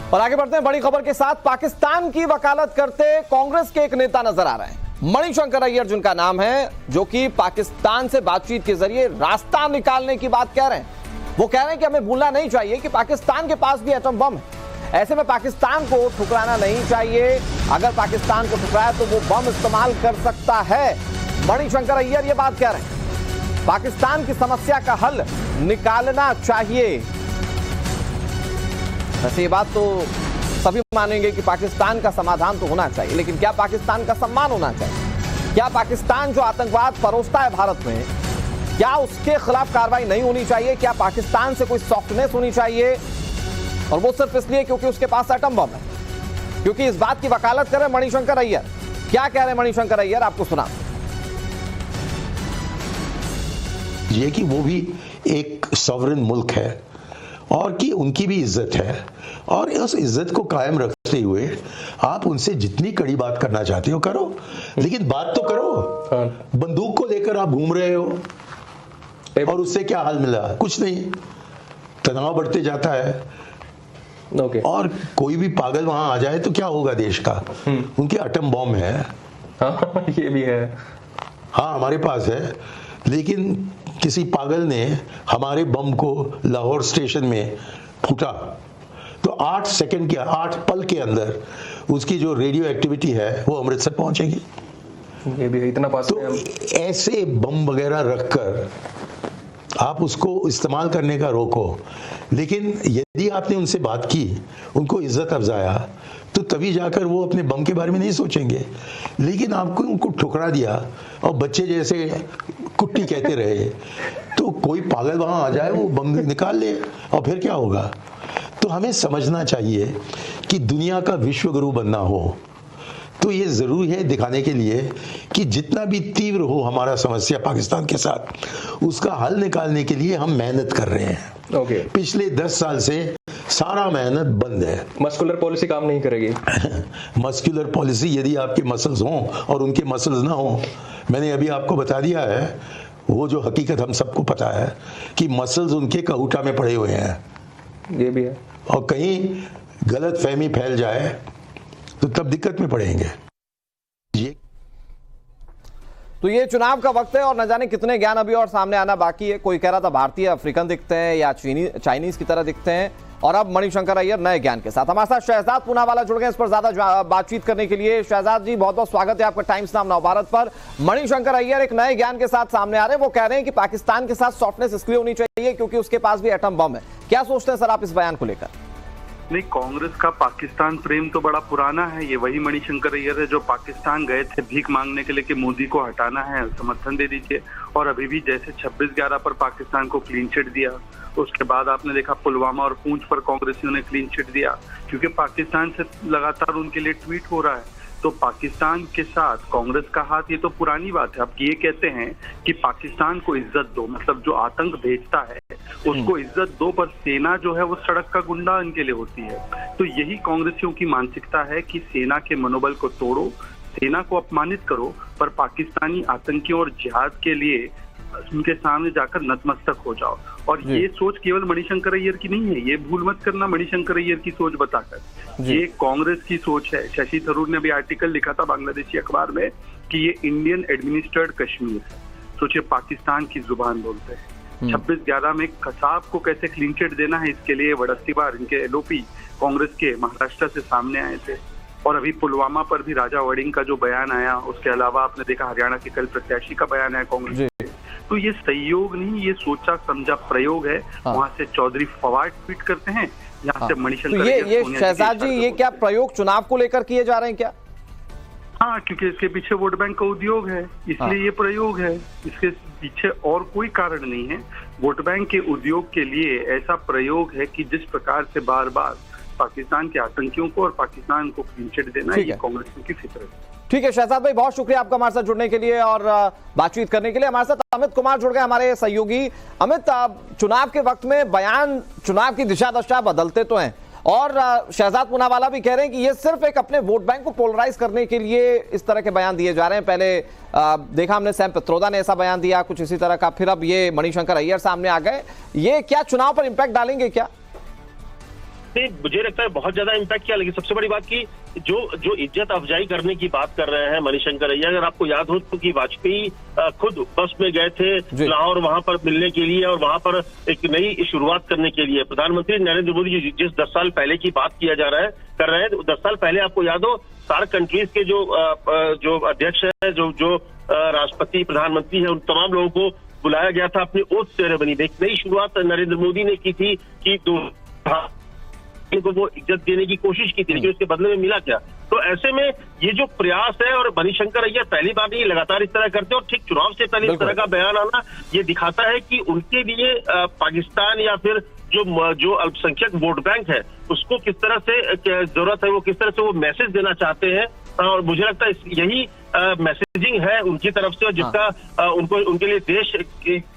और आगे बढ़ते हैं बड़ी खबर के साथ। पाकिस्तान की वकालत करते कांग्रेस के एक नेता नजर आ रहे हैं, मणिशंकर अय्यर जिनका नाम है, जो कि पाकिस्तान से बातचीत के जरिए रास्ता निकालने की बात कह रहे हैं। वो कह रहे हैं कि हमें भूलना नहीं चाहिए कि पाकिस्तान के पास भी एटम बम है, ऐसे में पाकिस्तान को ठुकराना नहीं चाहिए। अगर पाकिस्तान को ठुकराया तो वो बम इस्तेमाल कर सकता है। मणिशंकर अय्यर ये बात कह रहे हैं, पाकिस्तान की समस्या का हल निकालना चाहिए। वैसे ये बात तो सभी मानेंगे कि पाकिस्तान का समाधान तो होना चाहिए, लेकिन क्या पाकिस्तान का सम्मान होना चाहिए? क्या पाकिस्तान जो आतंकवाद परोसता है भारत में, क्या उसके खिलाफ कार्रवाई नहीं होनी चाहिए? क्या पाकिस्तान से कोई सॉफ्टनेस होनी चाहिए? और वो सिर्फ इसलिए क्योंकि उसके पास एटम बम है, क्योंकि इस बात की वकालत कर रहे मणिशंकर अय्यर। क्या कह रहे हैं मणिशंकर अय्यर, आपको सुना ये कि वो भी एक सॉवरेन मुल्क है और कि उनकी भी इज्जत है, और उस इज्जत को कायम रखते हुए आप उनसे जितनी कड़ी बात करना चाहते हो करो, लेकिन बात तो करो। बंदूक को लेकर आप घूम रहे हो और उससे क्या हाल मिला? कुछ नहीं, तनाव बढ़ते जाता है। और कोई भी पागल वहां आ जाए तो क्या होगा देश का? उनके एटम बॉम्ब है। ये भी है। हाँ, हमारे पास है, लेकिन किसी पागल ने हमारे बम को लाहौर स्टेशन में फूटा तो 8 सेकंड के 8 पल के अंदर उसकी जो रेडियो एक्टिविटी है वो अमृतसर पहुंचेगी। ये भी है, इतना पास तो ऐसे बम वगैरह रखकर आप उसको इस्तेमाल करने का रोको, लेकिन यदि आपने उनसे बात की, उनको इज्जत अफजाया, तो तभी जाकर वो अपने बम के बारे में नहीं सोचेंगे। लेकिन आपको उनको ठुकरा दिया और बच्चे जैसे कुट्टी कहते रहे, तो कोई पागल वहां आ जाए, वो बम निकाल ले और फिर क्या होगा? तो हमें समझना चाहिए कि दुनिया का विश्व गुरु बनना हो तो ये जरूरी है दिखाने के लिए कि जितना भी तीव्र हो हमारा समस्या पाकिस्तान के साथ, उसका हल निकालने के लिए हम मेहनत कर रहे हैं। पिछले 10 साल से सारा मेहनत बंद है। मस्कुलर पॉलिसी काम नहीं करेगी। मस्कुलर पॉलिसी, यदि आपके मसल्स हों और उनके मसल्स ना हों, मैंने अभी आपको बता दिया है वो जो हकीकत हम सबको पता है कि मसल्स उनके कहूटा में पड़े हुए हैं। ये भी है। और कहीं गलत फहमी फैल जाए तो तब दिक्कत में पड़ेंगे। तो ये चुनाव का वक्त है और न जाने कितने ज्ञान अभी और सामने आना बाकी है। कोई कह रहा था भारतीय अफ्रीकन दिखते हैं या चाइनीज की तरह दिखते हैं, और अब मणिशंकर अय्यर नए ज्ञान के साथ हमारे साथ शहजाद पूनावाला जुड़ गए इस पर ज्यादा बातचीत करने के लिए। शहजाद जी, बहुत बहुत स्वागत है आपका टाइम्स नाउ नवभारत पर। मणिशंकर अय्यर एक नए ज्ञान के साथ सामने आ रहे हैं। वो कह रहे हैं कि पाकिस्तान के साथ सॉफ्टनेस इसलिए होनी चाहिए क्योंकि उसके पास भी एटम बम है। क्या सोचते हैं सर आप इस बयान को लेकर? नहीं, कांग्रेस का पाकिस्तान प्रेम तो बड़ा पुराना है। ये वही मणिशंकर अय्यर है जो पाकिस्तान गए थे भीख मांगने के लिए कि मोदी को हटाना है, समर्थन दे दीजिए, और अभी भी जैसे 26/11 पर पाकिस्तान को क्लीन चिट दिया, उसके बाद आपने देखा पुलवामा और पूंछ पर कांग्रेसियों ने क्लीन चिट दिया, क्योंकि पाकिस्तान से लगातार उनके लिए ट्वीट हो रहा है। तो पाकिस्तान के साथ कांग्रेस का हाथ, ये तो पुरानी बात है। अब ये कहते हैं कि पाकिस्तान को इज्जत दो, मतलब जो आतंक भेजता है उसको इज्जत दो, पर सेना जो है वो सड़क का गुंडा इनके लिए होती है। तो यही कांग्रेसियों की मानसिकता है कि सेना के मनोबल को तोड़ो, सेना को अपमानित करो, पर पाकिस्तानी आतंकियों और जिहाद के लिए उनके सामने जाकर नतमस्तक हो जाओ। और ये सोच केवल मणिशंकर अय्यर की नहीं है, ये भूल मत करना मणिशंकर अय्यर की सोच बताकर, ये कांग्रेस की सोच है। शशि थरूर ने भी आर्टिकल लिखा था बांग्लादेशी अखबार में कि ये इंडियन एडमिनिस्ट्रेड कश्मीर है। सोचिए, पाकिस्तान की जुबान बोलते हैं। 26/11 में कसाब को कैसे क्लीन चिट देना है, इसके लिए वडस्तीवार इनके एलओपी कांग्रेस के महाराष्ट्र से सामने आए थे। और अभी पुलवामा पर भी राजा वड़िंग का जो बयान आया, उसके अलावा आपने देखा हरियाणा के कल प्रत्याशी का बयान आया कांग्रेस। तो ये सहयोग नहीं, ये सोचा समझा प्रयोग है। वहां से चौधरी फवाद ट्वीट करते हैं, यहाँ से मणिशंकर। तो ये शहजाद जी, ये क्या प्रयोग चुनाव को लेकर किए जा रहे हैं क्या? हाँ, क्योंकि इसके पीछे वोट बैंक का उद्योग है, इसलिए ये प्रयोग है। इसके पीछे और कोई कारण नहीं है। वोट बैंक के उद्योग के लिए ऐसा प्रयोग है कि जिस प्रकार से बार बार पाकिस्तान के आतंकियों को और पाकिस्तान को क्लीन चिट देना, ये कांग्रेस की फितरत है। ठीक है शहजाद भाई, बहुत शुक्रिया आपका हमारे साथ जुड़ने के लिए और बातचीत करने के लिए। हमारे साथ अमित कुमार जुड़ गए, हमारे सहयोगी। अमित, चुनाव के वक्त में बयान चुनाव की दिशा दशा बदलते तो हैं, और शहजाद पूनावाला भी कह रहे हैं कि ये सिर्फ एक अपने वोट बैंक को पोलराइज करने के लिए इस तरह के बयान दिए जा रहे हैं। पहले देखा हमने सैम पित्रोदा ने ऐसा बयान दिया कुछ इसी तरह का, फिर अब ये मणिशंकर अय्यर सामने आ गए। ये क्या चुनाव पर इंपैक्ट डालेंगे क्या? इसने मुझे लगता है बहुत ज्यादा इम्पैक्ट किया। लेकिन सबसे बड़ी बात की जो इज्जत अफजाई करने की बात कर रहे हैं मणिशंकर अय्यर, अगर आपको याद हो तो कि वाजपेयी खुद बस में गए थे लाहौर वहां पर मिलने के लिए और वहां पर एक नई शुरुआत करने के लिए। प्रधानमंत्री नरेंद्र मोदी जी जिस 10 साल पहले की बात कर रहे हैं 10 साल पहले आपको याद हो सार्क कंट्रीज के जो अध्यक्ष है, जो राष्ट्रपति प्रधानमंत्री है, उन तमाम लोगों को बुलाया गया था अपनी ओथ सेरेमनी में। एक नई शुरुआत नरेंद्र मोदी ने की थी कि को वो इज्जत देने की कोशिश की थी, लेकिन उसके बदले में मिला क्या? तो ऐसे में ये जो प्रयास है, और मणिशंकर अय्यर पहली बार नहीं लगातार इस तरह करते, और ठीक चुनाव से पहले इस तरह का बयान आना ये दिखाता है कि उनके लिए पाकिस्तान या फिर जो अल्पसंख्यक वोट बैंक है उसको किस तरह से जरूरत है, वो किस तरह से वो मैसेज देना चाहते हैं। और मुझे लगता है यही मैसेजिंग है उनकी तरफ से, जिसका उनके लिए देश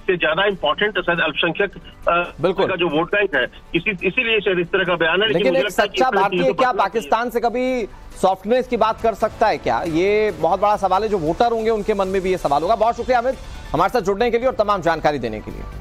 से ज्यादा इम्पोर्टेंट शायद अल्पसंख्यक का जो वोट बैंक है, इसीलिए शायद इस तरह का बयान है। लेकिन एक सच्चा भारतीय क्या पाकिस्तान से कभी सॉफ्टनेस की बात कर सकता है क्या? ये बहुत बड़ा सवाल है। जो वोटर होंगे उनके मन में भी ये सवाल होगा। बहुत शुक्रिया अमित हमारे साथ जुड़ने के लिए और तमाम जानकारी देने के लिए।